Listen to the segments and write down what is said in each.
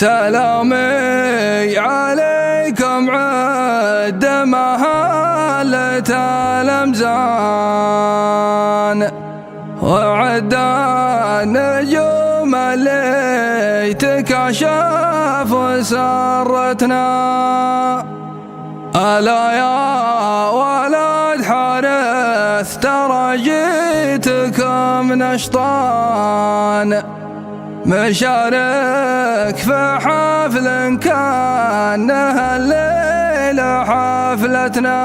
سلامي عليكم عد مهالة الأمزان وعد النجوم اللي تكشف وسرتنا. ألا يا ولد حارث ترى جيتكم نشطان مشارك في حفل كانه الليلة حفلتنا.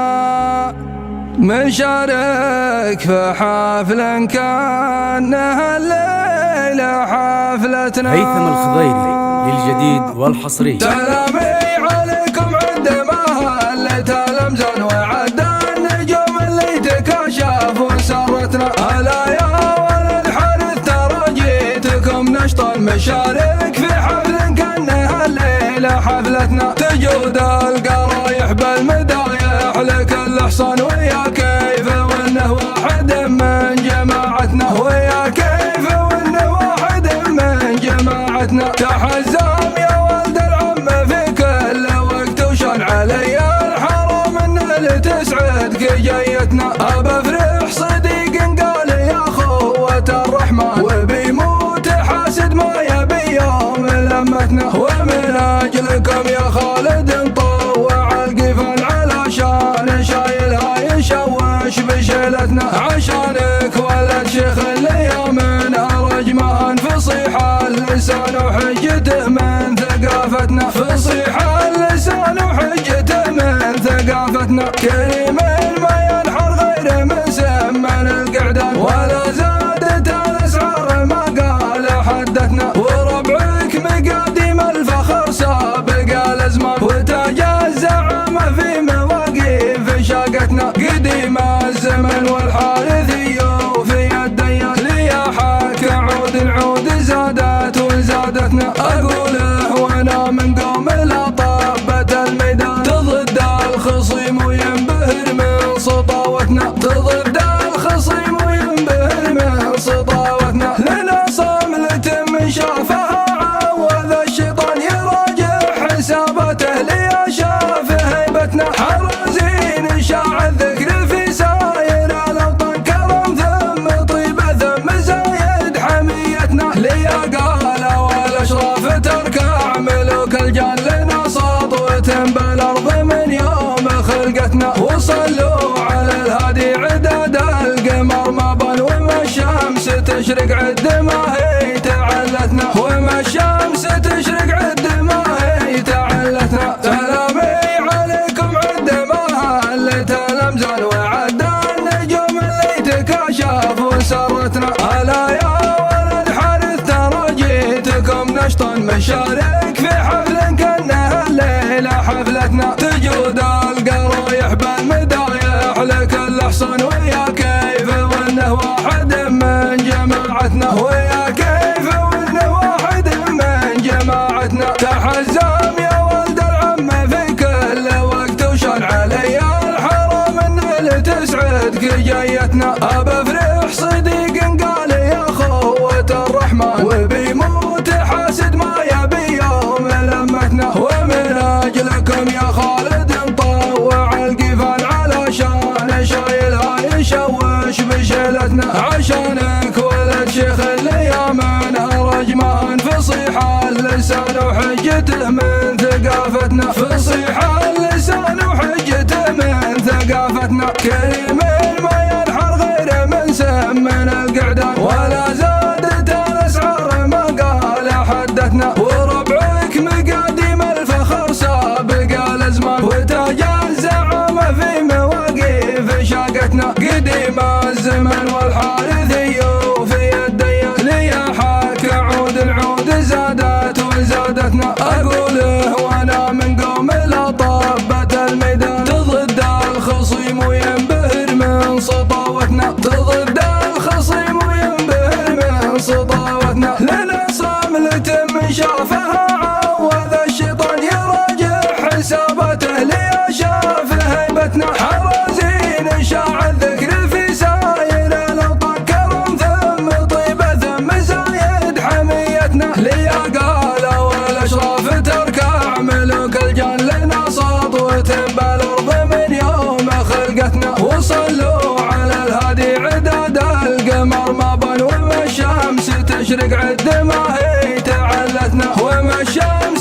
مشارك في حفل كانه الليلة حفلتنا. هيثم الخضيري للجديد والحصري. سلامي عليكم عند مهلة الأمزان وعد النجوم اللي تكشف وسرتنا. ألا يا ولد حارث ترى جيتكم نشطان مشارك في حفل كانه الليلة حفلتنا. تجود القرايح بالمدايح لكل حصان ويا كيف وانه واحد من جماعتنا. ويا كيف وانه واحد من جماعتنا. تحزم يا ولد العم في كل وقت وشان علي الحرام ان اللي تسعدك جيتنا. ابا فرح صديق قال يا خوة الرحمن وبيموت حاسد ما يبي يوم لمتنا. ومن اجلكم يا خالد نطوع القفل علشان شايلها يشوش بشيلتنا. عشانك ولد شيخ اليمن رجمان فصيح اللسان وحجته من ثقافتنا. فصيح اللسان وحجته من ثقافتنا. كريم ما ينحر غير من سمن القعدان ولا زادت الاسعار ما قال حدتنا. وربعك مقاديم الفخر سابق الازمان وتاج الزعامة في مواقف شاقتنا. قديم الزمن والحارثي وفي الديان لياحك عود العود زادت وزادتنا. اقوله وانا من قوم طابة الميدان تضد الخصيم وينبهر من سطاوتنا. تضد الخصيم وينبهر من سطاوتنا. لنا صملة من شافها عوذ الشيطان يراجع حساباته ليا شاف هيبتنا. حرزين شاع الذكر في ساير الاوطان كرم ثم طيبه ثم زايد حميتنا. ليا قال والاشراف تركع ملوك الجان لنا سطوة بالارض من يوم خلقتنا. وصلوا على الهادي عدد القمر ما بان وما الشمس تشرق عد ما هي تعلتنا. وما الشمس تشرق عد ما هي تعلتنا. سلامي عليكم عد مهلة الأمزان وعد النجوم اللي تكشف وسرتنا. ألا يا ولد حارث ترى جيتكم نشطان مشارك في حفل كانه الليلة حفلتنا. تجود القرايح بالمدايح لكل حصان ويا كيف وانه واحد من جماعتنا. ويا كيف وانه واحد من جماعتنا. تحزم يا ولد العم في كل وقت وشان علي الحرام ان اللي تسعدك جيتنا. ابا فرح صديق قال يا خوة الرحمن وبيموت حاسد ما يبي يوم لمتنا. ومن اجلكم يا خالد نطوع القفل علشان شايلها يشوش بشيلتنا. عشانك ولد شيخ اليمن رجمان فصيح اللسان وحجته من ثقافتنا. فصيح اللسان وحجته من ثقافتنا. كريم ما ينحر غير من سمن القعدان ولا زادت الاسعار ما قال حدتنا. وربعك مقاديم الفخر سابق الازمان وتاج الزعامة في مواقف شاقتنا. قديم الزمن والحارثي وفي الديان لياحك عود العود زادت وزادتنا. اقوله وانا من قوم طابة الميدان تضد الخصيم وينبهر من سطاوتنا. تضد الخصيم وينبهر من سطاوتنا. لنا صملة من شافها عوذ الشيطان يراجع حساباته ليا شاف هيبتنا. حرزين شاع الذكر في ساير الاوطان كرم ثم طيبه ثم زايد حميتنا. ليا قال والاشراف صلوا على الهادي عداد القمر ما بان وما الشمس تشرق عد ما هي تعلتنا وما الشمس